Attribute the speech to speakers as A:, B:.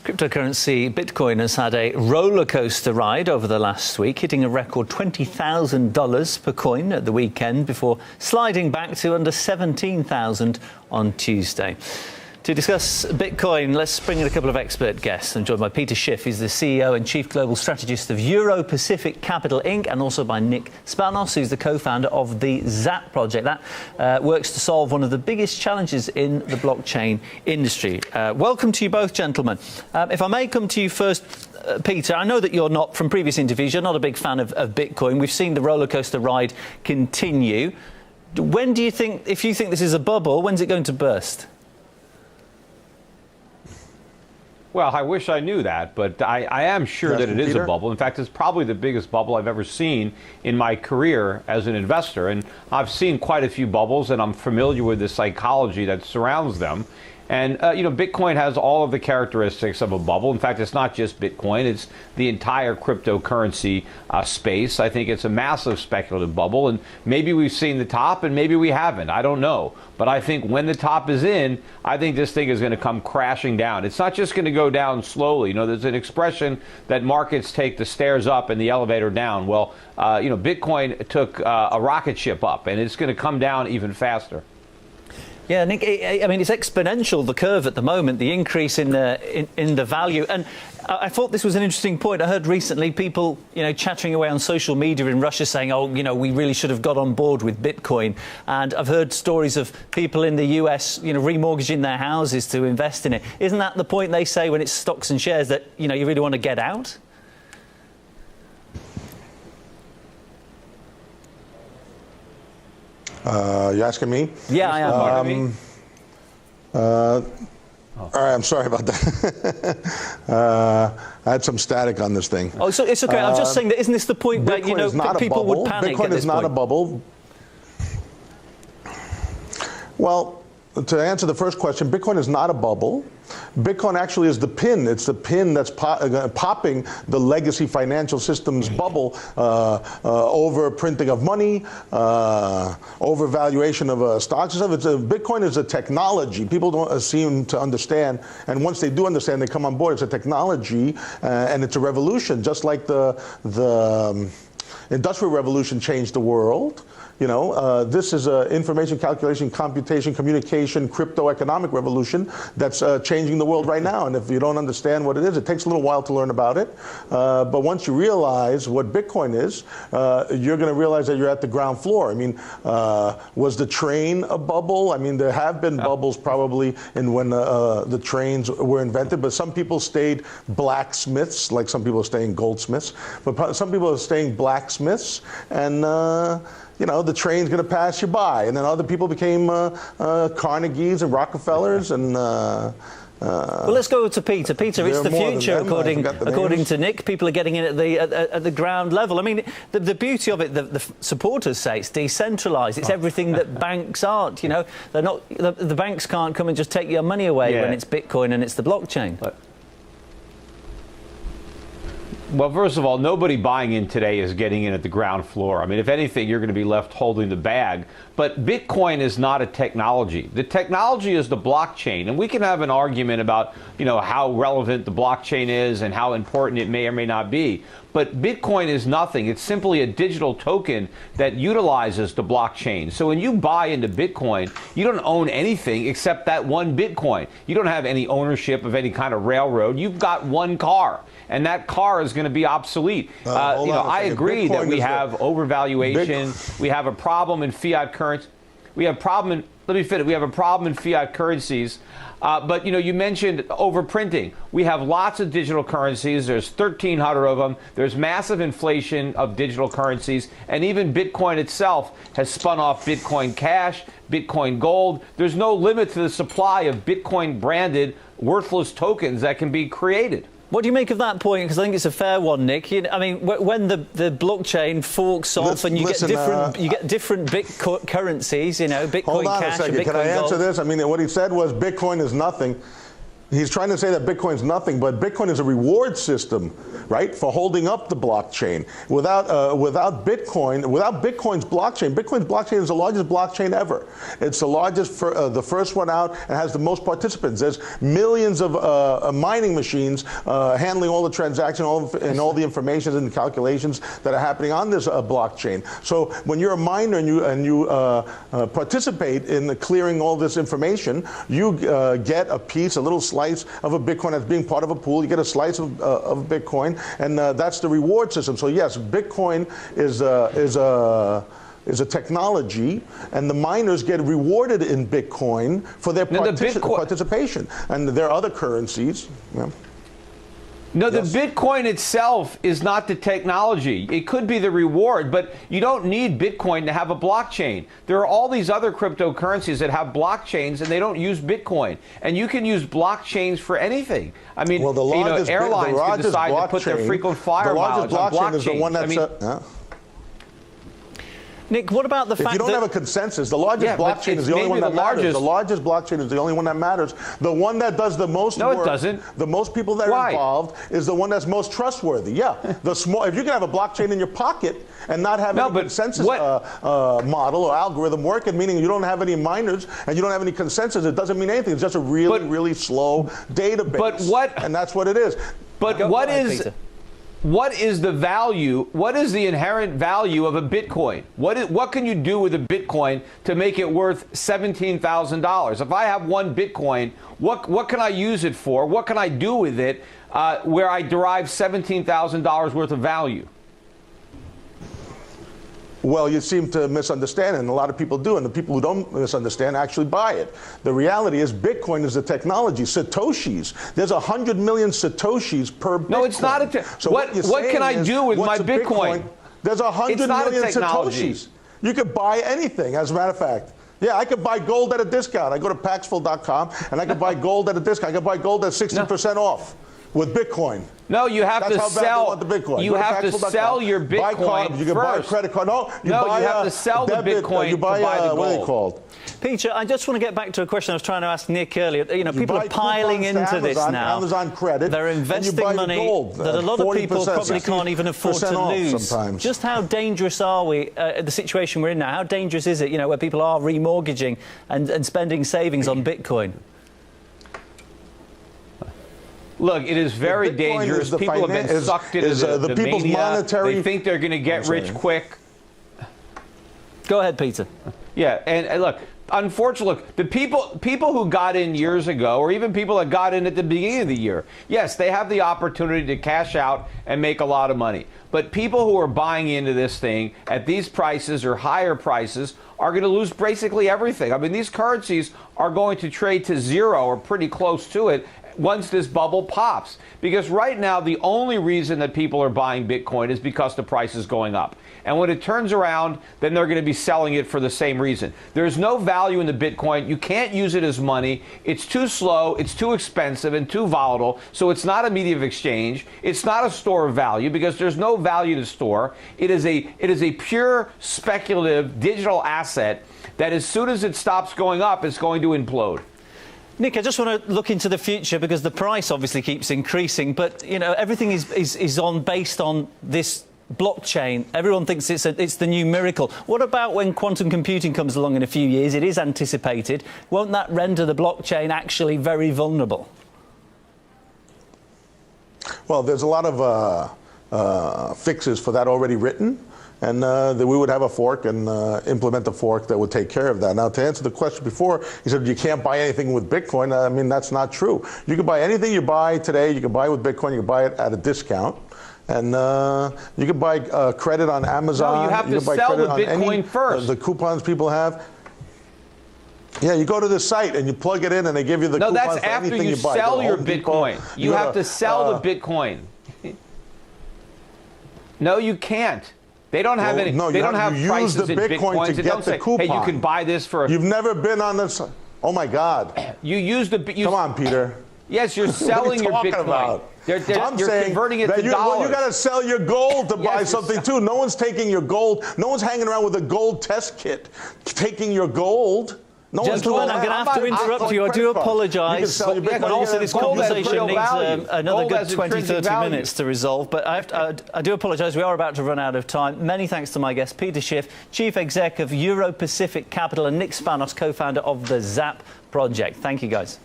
A: Cryptocurrency Bitcoin has had a roller coaster ride over the last week, hitting a record $20,000 per coin at the weekend before sliding back to under $17,000 on Tuesday. To discuss Bitcoin, let's bring in a couple of expert guests. I'm joined by Peter Schiff, he's the CEO and Chief Global Strategist of Euro-Pacific Capital Inc., and also by Nick Spanos, who's the co-founder of the ZAP project. That works to solve one of the biggest challenges in the blockchain industry. Welcome to you both, gentlemen. If I may come to you first, Peter, I know that you're not, from previous interviews, you're not a big fan of Bitcoin. We've seen the roller coaster ride continue. When do you think, if you think this is a bubble, when's it going to burst?
B: Well, I wish I knew that, but I am sure that it is a bubble. In fact, it's probably the biggest bubble I've ever seen in my career as an investor. And I've seen quite a few bubbles, and I'm familiar with the psychology that surrounds them. And, you know, Bitcoin has all of the characteristics of a bubble. In fact, it's not just Bitcoin. It's the entire cryptocurrency space. I think it's a massive speculative bubble. And maybe we've seen the top and maybe we haven't. I don't know. But I think when the top is in, I think this thing is going to come crashing down. It's not just going to go down slowly. You know, there's an expression that markets take the stairs up and the elevator down. Well, you know, Bitcoin took a rocket ship up, and it's going to come down even faster.
A: Yeah, Nick, I mean, it's exponential, the curve at the moment, the increase in the value. And I thought this was an interesting point. I heard recently people, you know, chattering away on social media in Russia saying, oh, you know, we really should have got on board with Bitcoin. And I've heard stories of people in the US, you know, remortgaging their houses to invest in it. Isn't that the point they say when it's stocks and shares, that, you know, you really want to get out?
C: You asking me?
A: Yeah, I am.
C: All right, I'm sorry about that. I had some static on this thing.
A: Oh, so it's okay. I'm just saying that isn't this the point where, you know, people would panic
C: Bitcoin
A: at this
C: is not
A: point?
C: a bubble. Well, to answer the first question, Bitcoin is not a bubble. Bitcoin actually is the pin. It's the pin that's popping the legacy financial systems bubble, over printing of money, over valuation of stocks and stuff. Bitcoin is a technology. People don't seem to understand, and once they do understand, they come on board. It's a technology, and it's a revolution, just like the Industrial Revolution changed the world. You know, this is an information calculation, computation, communication, crypto economic revolution that's changing the world right now. And if you don't understand what it is, it takes a little while to learn about it. But once you realize what Bitcoin is, you're going to realize that you're at the ground floor. I mean, was the train a bubble? I mean, there have been bubbles probably in when the trains were invented, but some people stayed blacksmiths, like some people are staying goldsmiths. But some people are staying blacksmiths, and you know, the train's going to pass you by. And then other people became Carnegies and Rockefellers and... well,
A: let's go to Peter. Peter, it's the future, according to Nick. People are getting in at the ground level. I mean, the beauty of it, the supporters say it's decentralised. It's everything that banks aren't. You know, they're not. The banks can't come and just take your money away when it's Bitcoin and it's the blockchain.
B: Well, first of all, nobody buying in today is getting in at the ground floor. I mean, if anything, you're going to be left holding the bag. But Bitcoin is not a technology. The technology is the blockchain. And we can have an argument about, you know, how relevant the blockchain is and how important it may or may not be. But Bitcoin is nothing. It's simply a digital token that utilizes the blockchain. So when you buy into Bitcoin, you don't own anything except that one Bitcoin. You don't have any ownership of any kind of railroad. You've got one car. And that car is going to be obsolete. You know, I agree that we have overvaluation. We have a problem in fiat currency. We have a problem in fiat currencies. But, you know, you mentioned overprinting. We have lots of digital currencies. There's 1,300 of them. There's massive inflation of digital currencies. And even Bitcoin itself has spun off Bitcoin Cash, Bitcoin Gold. There's no limit to the supply of Bitcoin-branded worthless tokens that can be created.
A: What do you make of that point? Because I think it's a fair one, Nick. You know, I mean, when the blockchain forks off and you get different currencies, you know, Bitcoin
C: Hold on
A: Cash
C: a second.
A: and Bitcoin
C: Can I answer
A: Gold.
C: this? I mean, what he said was Bitcoin is nothing. He's trying to say that Bitcoin's nothing, but Bitcoin is a reward system, right, for holding up the blockchain. Without Bitcoin's blockchain is the largest blockchain ever. It's the largest, the first one out, and has the most participants. There's millions of mining machines handling all the transactions and all the information and calculations that are happening on this blockchain. So when you're a miner and you participate in clearing all this information, you get a piece, a little slice of a Bitcoin as being part of a pool. You get a slice of Bitcoin, and that's the reward system. So yes, Bitcoin is a technology, and the miners get rewarded in Bitcoin for their participation. And there are other currencies. Yeah.
B: No, the Bitcoin itself is not the technology. It could be the reward, but you don't need Bitcoin to have a blockchain. There are all these other cryptocurrencies that have blockchains, and they don't use Bitcoin. And you can use blockchains for anything. I mean,
C: well,
B: airlines can decide to put their frequent flyer mileage on blockchains.
C: Is the one that's,
A: Nick, what about the fact that...
C: If you don't have a consensus, the largest blockchain is the only one that matters. The largest blockchain is the only one that matters. The one that does the most work...
B: No, it doesn't.
C: The most people that are involved is the one that's most trustworthy. Yeah. If you can have a blockchain in your pocket and not have any consensus model or algorithm working, meaning you don't have any miners and you don't have any consensus, it doesn't mean anything. It's just a really slow database. And that's what it is.
B: But what is the value? What is the inherent value of a Bitcoin? What can you do with a Bitcoin to make it worth $17,000? If I have one Bitcoin, what can I use it for? What can I do with it where I derive $17,000 worth of value?
C: Well, you seem to misunderstand, and a lot of people do, and the people who don't misunderstand actually buy it. The reality is Bitcoin is a technology. Satoshis, there's 100 million Satoshis per Bitcoin.
B: No, it's not a
C: so
B: what can I do with my Bitcoin?
C: There's 100 million Satoshis. You could buy anything, as a matter of fact. Yeah, I could buy gold at a discount. I go to Paxful.com, and I could buy gold at a discount. I could buy gold at 60% off with Bitcoin.
B: No, you have to sell.
C: The Bitcoin.
B: You have to sell your Bitcoin
C: You can buy a credit card. No, you
B: have to sell the Bitcoin
C: you buy,
B: to buy the gold.
C: What are they called?
A: Peter, I just want to get back to a question I was trying to ask Nick earlier. You know, people are piling into this now.
C: Amazon credit.
A: They're investing money that a lot of people probably can't even afford to lose.
C: Sometimes.
A: Just how dangerous are we, the situation we're in now, how dangerous is it, you know, where people are remortgaging and spending savings on Bitcoin?
B: Look, it is very dangerous. People have been sucked into the
C: people's
B: mania.
C: monetary.
B: They think they're going to get rich quick.
A: Go ahead, Peter.
B: Yeah, and look, unfortunately, look, the people who got in years ago, or even people that got in at the beginning of the year, yes, they have the opportunity to cash out and make a lot of money. But people who are buying into this thing at these prices or higher prices are going to lose basically everything. I mean, these currencies are going to trade to zero or pretty close to it once this bubble pops. Because right now, the only reason that people are buying Bitcoin is because the price is going up. And when it turns around, then they're going to be selling it for the same reason. There's no value in the Bitcoin. You can't use it as money. It's too slow, it's too expensive, and too volatile. So it's not a medium of exchange. It's not a store of value because there's no value to store. It is a pure speculative digital asset that as soon as it stops going up, it's going to implode.
A: Nick, I just want to look into the future because the price obviously keeps increasing, but you know everything is based on this blockchain. Everyone thinks it's the new miracle. What about when quantum computing comes along in a few years? It is anticipated. Won't that render the blockchain actually very vulnerable?
C: Well, there's a lot of fixes for that already written. And that we would have a fork and implement a fork that would take care of that. Now, to answer the question before, he said you can't buy anything with Bitcoin. I mean, that's not true. You can buy anything you buy today. You can buy with Bitcoin. You can buy it at a discount. And you can buy credit on Amazon.
B: No, you have to sell the Bitcoin first.
C: The coupons people have. Yeah, you go to the site and you plug it in and they give you the coupons for anything you buy.
B: No, that's after you sell your Bitcoin. You have to sell the Bitcoin. No, you can't. They don't have any.
C: No,
B: they don't have prices in Bitcoin
C: to get the coupon.
B: Hey, you can buy this for.
C: You've never been on this. Oh my God!
B: You use the.
C: Come on, Peter.
B: Yes, you're selling your Bitcoin.
C: About?
B: You're converting it to dollars.
C: Well, you got to sell your gold to buy something too. No one's taking your gold. No one's hanging around with a gold test kit, taking your gold No one's
A: Gentlemen,
C: doing
A: I'm going to
C: that.
A: have to interrupt you. I do apologise. And also, this conversation needs another good 20, 30 minutes to resolve. But I do apologise. We are about to run out of time. Many thanks to my guest, Peter Schiff, Chief Exec of Euro-Pacific Capital, and Nick Spanos, co-founder of the ZAP project. Thank you, guys.